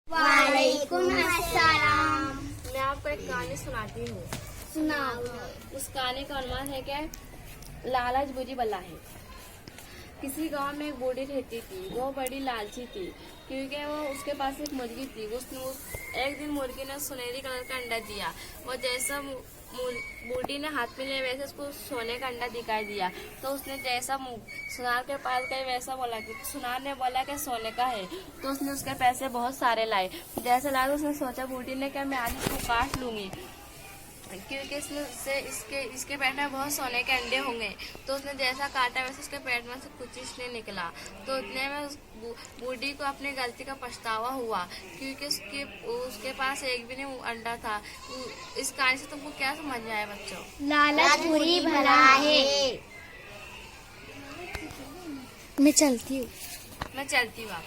वालेकुम अस्सलाम। मैं आपको एक कहानी सुनाती हूँ। सुनाओ। उस कहानी का अनुमान है कि लालच बुरी बला है। किसी गांव में एक बूढ़ी रहती थी। वो बड़ी लालची थी क्योंकि वो उसके पास एक मुर्गी थी। एक दिन मुर्गी ने सुनहरी कलर का अंडा दिया। वो जैसा बूढ़ी ने हाथ में लिया वैसे उसको सोने का अंडा दिखाई दिया। तो उसने जैसा सुनार के पास गई वैसा बोला कि सुनार ने बोला कि सोने का है। तो उसने उसके पैसे बहुत सारे लाए। जैसे लाए उसने सोचा बूढ़ी ने क्या मैं आज इसको काट लूंगी क्योंकि इसके पेट में बहुत सोने के अंडे होंगे। तो उसने जैसा काटा वैसे उसके पेट में से कुछ नहीं निकला। तो उतने में उस बूढ़ी को अपनी गलती का पछतावा हुआ क्योंकि उसके पास एक भी नहीं अंडा था। इस कहानी से तुमको क्या समझ में आया बच्चों? लालच बुरी भला है। मैं चलती हूँ आप।